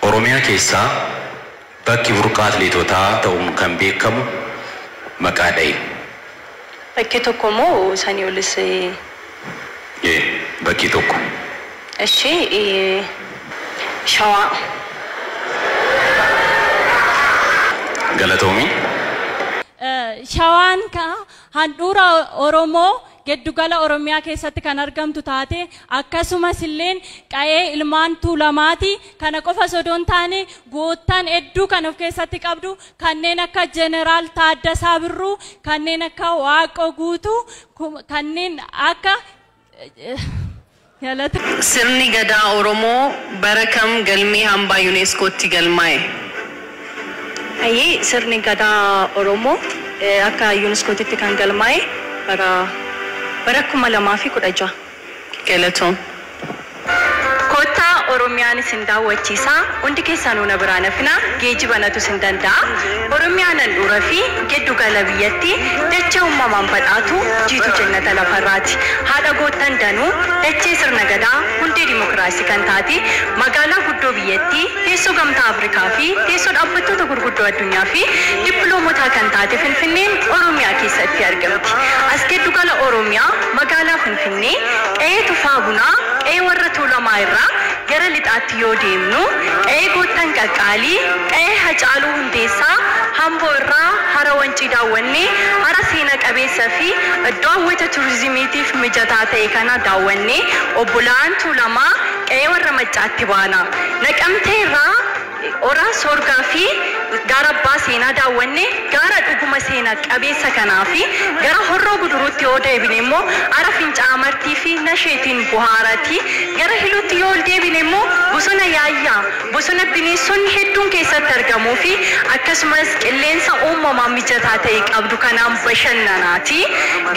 Oromiyaa keessaa bakki burqaa atleetotaa ta'uun kan beekamu maqaadha'i. Bakki tokko moo sanii olis? Bakki tokko. Shawaa. Galatoomi. Shawaan handhuura Oromoo Geddugala Oromiyaa keessatti kan argamtu taate akkasumas illeen qa'ee ilmaan Tuulamaati kana qofa sodoon taane goottan hedduu kan of keessatti qabdu kanneen akka Jeneraal Taaddasaa Birruu kanneen akka Waaqoo Guutuu kanneen akka Sirni Gadaa Oromoo bara kam galmee hambaa UNESCOtti galmaa'e? Sirni Gadaa Oromoo akka UNESCOtti kan galmaa'e bara 2016. Galatoom. Kota Oromiyaan isin daawwachiisaa hundi keessaan una biraan hafina geejjibanatu isin danda'a. Oromiyaan handhuura fi giddugala biyyatti dachee uumamaan badhaatu jiitu jannata lafarraati. Haadha goottan danuu dachee sirna gadaa hundee dimokiraasii kan taate magaalaa guddoo biyyatti teessoo gamtaa Afrikaa fi teessoo dhaabbattoota gurguddoo addunyaa fi dippiloomotaa kan taate Finfinneen Oromiyaa keessatti argamti. As giddugala Oromiyaa magaalaa Finfinnee qe'ee tufaa bunaa qe'ee warra Tuulamaa irraa gara lixaatti yoo deemnu qe'ee goottan qaqqaalii qe'ee Hacaaluu Hundeessaa Hamboo irraa hara Wancii daawwannee hara seena qabeessa fi iddoo hawwata turizimiitiif mijataa ta'e kana daawwannee obbolaan Tuulamaa qe'ee warra Maccaatti baana. Naqamtee irraa Oraa Soorgaa fi gara abbaa seenaa daawwannee gara dhuguma seenaa qabeessa kanaa fi gara Horroo Guduruutti yoo deebine immoo ara Fincaa'aa Martii fi Nasheetiin Buhaaraatti gara Hiluutti yoo deebine immoo bosona Yaayyaa bosona bineensonni hedduun keessatti argamuu fi akkasumas qilleensa uumamaa mijataa ta'e qabdu kanaan bashannanaati.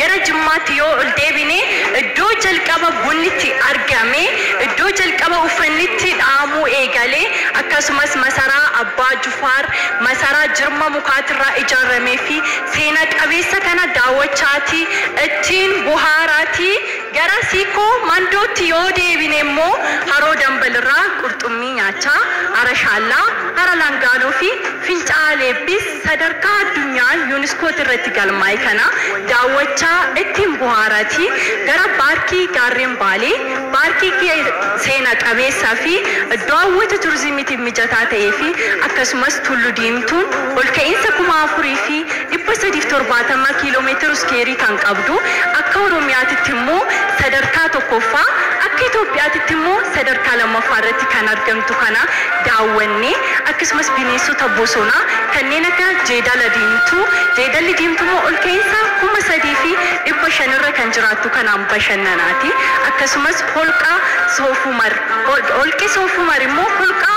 Gara Jimmaatti yoo ol deebine iddoo jalqaba bunnitti argame iddoo jalqaba uffannitti dhaamuu eegalee akkasumas masaraa Abbaa Jufaar masaraa jirma mukaatirraa ijaaramee fi seena qabeessa kana daawwachaati ittiin buhaaraati. Gara Siikoo Mandootti yoo deebine immoo haroo Dambalirraa qurxummii nyaachaa hara Shaallaa hara Laangaanoo fi Fincaa'aa Leebbis sadarkaa addunyaa yuuniskootti irratti galmaa'e kana daawwachaa ittiin buhaaraati. Gara paarkii Gaarreen Baalee paarkii seena qabeessaa fi iddoo hawwata turizimiitiif mijataa ta'ee fi akkasumas Tullu Diimtuun ol ka'iinsa 4,370 kiiloomeetira iskeerii kan qabdu akka Oromiyaatti immoo sadarkaa tokkoffaa akka Itoophiyaatti immoo sadarkaa lammaffaa irratti kan argamtu kana daawwannee akkasumas bineensota bosonaa kanneen akka Jeedala Diimtuu Jeedalli Diimtuu immoo ol ka'iinsa 3,500 irra kan jiraattu kanaan bashannanaati. Akkasumas holqa Soofumar holqi Soofumar immoo holqa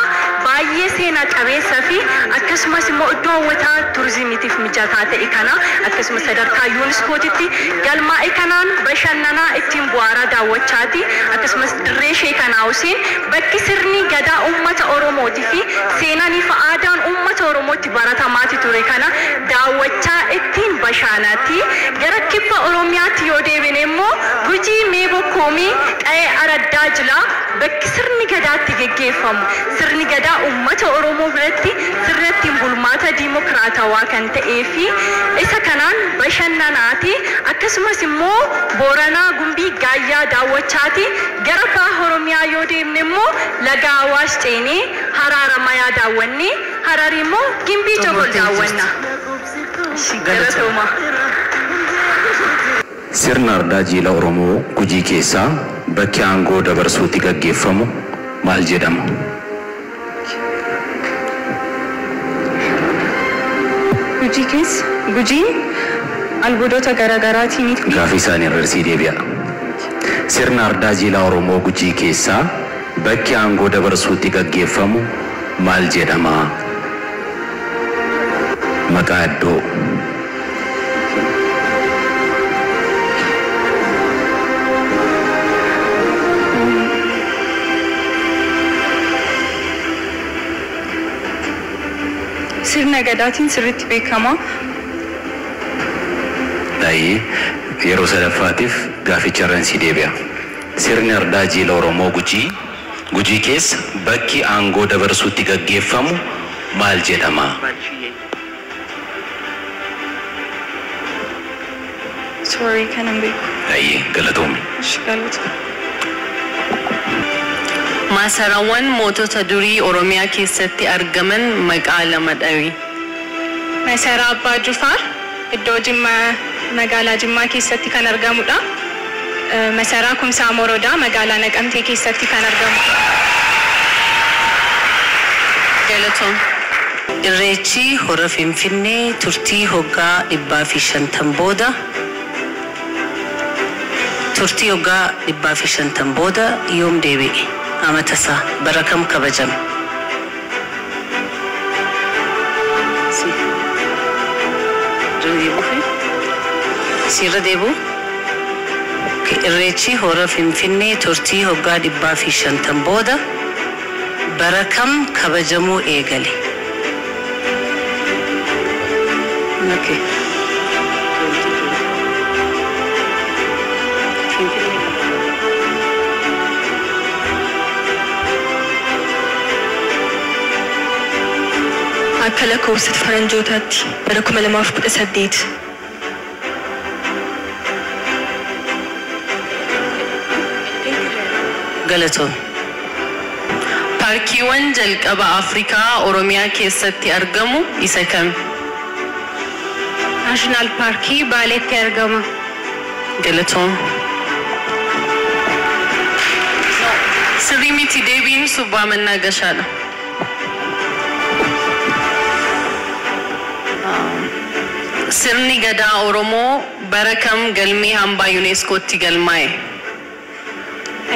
baay'ee seena qabeessa fi akkasumas immoo iddoo hawwataa turizimiitiif mijataa ta'e kana akkasumas sadarkaa yuuniskootitti galmaa'e kanaan bashannanaa ittiin bu'aaraa daawwachaati. Akkasumas dirree Sheek Husseen bakki sirni gadaa uummata Oromootii fi seenaan fi aadaan uummata Oromootti baratamaati ture kana daawwachaa ittiin bashannanaati. Gara kibba Oromiyaatti yoo deebine immoo Gujii Meebokkoomii qe'ee Araddaa Jilaa bakki sirni gadaatti geggeeffamu sirni gadaa uummata Oromoo biratti sirratti bulmaata dimokiraatawaa kan ta'ee fi isa kanaan bashannanaati. Akkasumas immoo Booranaa Gumbii Gaayyaa daawwachaati. Gara baha Oromiyaa yoo deemne immoo Laga Awaash ceenee Haraaramayaa daawwannee Hararii immoo Gimbii Jogol daawwanna. Galatooma. Sirna Ardaa Jiila Oromoo Gujii keessaa bakki aangoo dabarsuutti gaggeeffamu maal jedhama? Gujii keessa Gujiin albuudota garaagaraatiin Gaaffii isaanii irratti deebi'a. Sirna Ardaa Jiila Oromoo Gujii keessaa bakki aangoo dabarsuutti gaggeeffamu maal jedhama? Maqaa iddoo. sirna gadaatiin sirriitti beekama. Yeroo sadaffaatiif gaaficha irraan si deebi'a. Sirni Ardaa Jiila Oromoo Gujii Gujii keessa bakki aangoo dabarsuutti gaggeeffamu maal jedhama? Sorry, kanan beeku. Ayyee galatoomi. Galatoomii. Masarawwan mootota durii Oromiyaa keessatti argaman maqaa lama dhawi. Masaraa Abbaa Jufaar iddoo Jimmaa magaalaa Jimmaa keessatti kan argamudha. Masaraa Kumsaa Morodaa magaalaa Naqamtee keessatti kan argamudha. Galatoom. Irreechi hora Finfinnee turtii hoggaa 150 booda. Turtii hoggaa 150 booda yoom deebi'e? Amatasa barakam kabajam. Sirra deebu. Irreechi hora Finfinnee turtii hoggaa 150 booda barakam kabajamuu eegale. Okay. Akka lakkoofsa faranjootaatti bara 2018. Galatoom. Paarkiiwwan jalqaba Afrikaa Oromiyaa keessatti argamu isa kam? Naashinaal Paarkii Baaleetti argama. Galatoom. Sirrii miti deebiin Subbaa Mannaagashaadha. Sirni Gadaa Oromoo bara kam galmee hambaa UNESCOtti galmaa'e?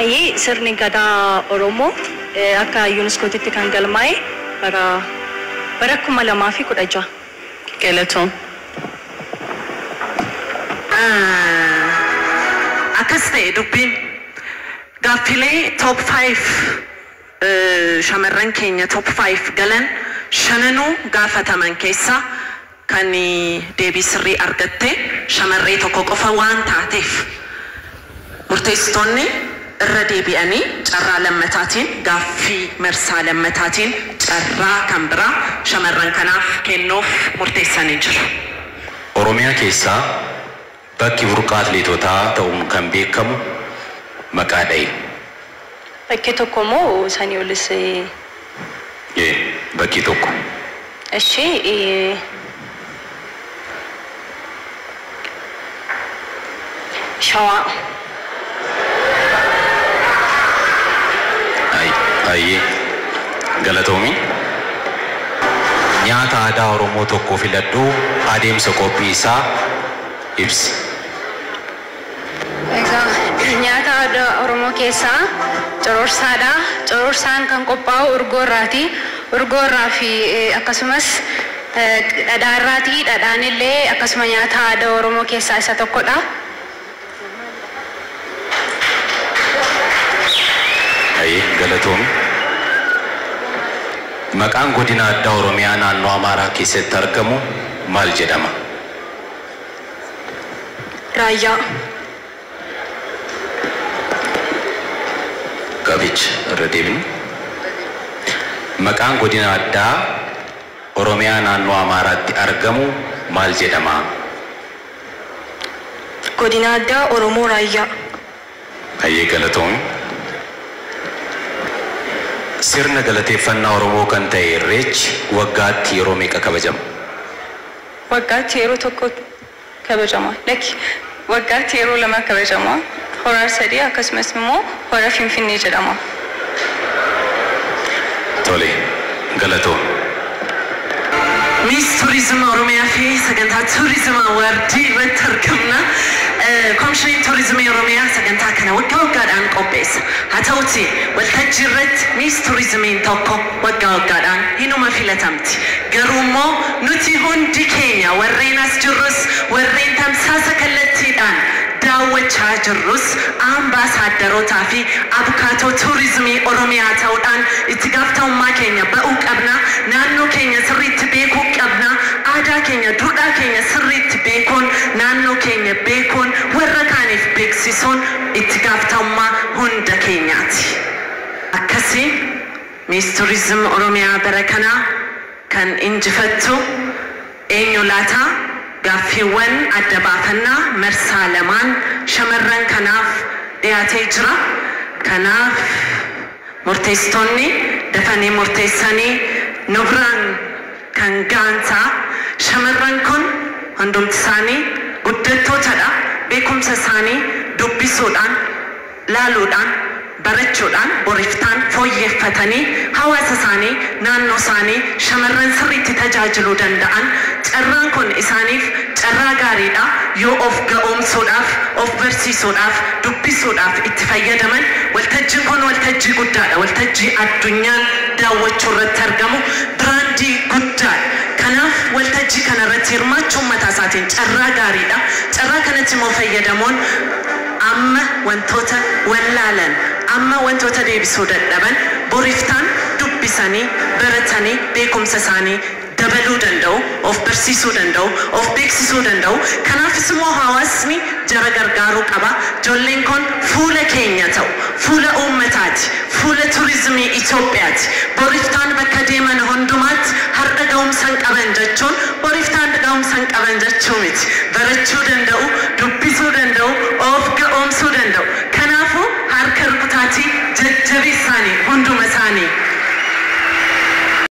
Ayyee sirni Gadaa Oromoo akka UNESCOtti kan galmaa'e bara 2016. Galatoom. Akkas ta'e dubbiin gaaffilee top 5 shamarran keenya top 5 galan shananuu gaafataman keessa kan deebii sirrii argatte shamarree tokko qofa waan taateef murteessitoonni irra deebi'anii carraa lammataatiin gaaffii marsaa lammataatiin carraa kan biraa shamarran kanaaf kennuuf murteessanii jiru. Oromiyaa keessaa bakki burqaa atleetotaa ta'uun kan beekamu maqaa dha'i. Bakki tokko moo sanii olis? Bakki tokko. Ishee Shawaa. Ayyee galatoomi. Nyaata aadaa Oromoo tokko filadhu adeemsa qophii isaa ibsi. Nyaata aadaa Oromoo keessaa cororsaadha. Cororsaan kan qophaa'u urgoo irraati. Urgoo irraa fi akkasumas dhadhaa irraati. Dhadhaan illee akkasuma nyaata aadaa Oromoo keessaa isa tokkodha. Galatoomii. Maqaan godina addaa Oromiyaa naannoo Amaaraa keessatti argamu maal jedhama? Raayyaa. Gabicha irra deebinu. Maqaan godina addaa Oromiyaa naannoo Amaaraatti argamu maal jedhama? Godina addaa Oromoo Raayyaa. Ayyee galatoomii. Sirna galateeffannaa Oromoo kan ta'e Irreechi waggaatti yeroo meeqa kabajama? Waggaatti yeroo tokko kabajama. Lakki waggaatti yeroo lama kabajama. Hora sadii akkasumas immoo hora Finfinnee jedhama. Tole galatoomii. Miss Tourism Oromiyaa fi sagantaa Tourism Awardii irratti argamna. Komishiniin Tourismii Oromiyaa sagantaa kana waggaa waggaadhaan qopheessa. Haa ta'uti waltajjii irratti Miss Tourismiin tokko waggaa waggaadhaan hinuma filatamti. Garuu immoo nuti hundi keenya warreen as jirrus warreen tamsaasa kallattiidhaan daawwachaa jirrus ambaasaaddarootaa fi abukaatoo Tourismii Oromiyaa ta'uudhaan itti gaafatamummaa keenya ba'uu qabna. Naannoo keenya sirriitti beekuu qabna. Aadaa keenya duudhaa keenya sirriitti beekuun naannoo keenya beekuun warra kaaniif beeksisuun itti gaafatamummaa hunda keenyaati. Akkas Miss Tourism Oromia Barakana kan injifattu eenyulaata gaaffiiwwan adda baafannaa marsaa lamaan shamarran kanaaf dhiyaatee jira. Kanaaf murteessitoonni dafanii murteessanii nu biraan kan gaantaa shamarran kun hundumti isaanii guddattootadha. Beekumsa isaanii dubbisuudhaan laaluudhaan barachuudhaan boriftaan fooyyeffatanii hawaasa isaanii naannoo isaanii shamarran sirriitti tajaajiluu danda'an carraan kun isaaniif carraa gaariidha. Yoo of ga'oomsuudhaaf of barsiisuudhaaf dubbisuudhaaf itti fayyadaman waltajjiin kun waltajjii guddaadha. Waltajjii addunyaan daawwachuu irratti argamu biraandii guddaadha. Kanaaf waltajjii kanarratti hirmaachuun mataa isaatiin carraa gaariidha. Carraa kanatti immoo fayyadamuun amma wantoota wallaalan amma wantoota deebisuu dadhaban boriftaan dubbisanii baratanii beekumsa isaanii dabaluu danda'u, of barsiisuu danda'u, of beeksisuu danda'u. Kanaafis immoo hawaasni jara gargaaruu qaba. Ijoolleen kun fuula keenya ta'u, fuula uummataati, fuula turizimii Itoophiyaati. Boriftaan bakka deeman hundumaatti har'a ga'umsa hin qaban jechuun boriftaan ga'umsa hin qaban jechuu miti. Barachuu danda'u, dubbii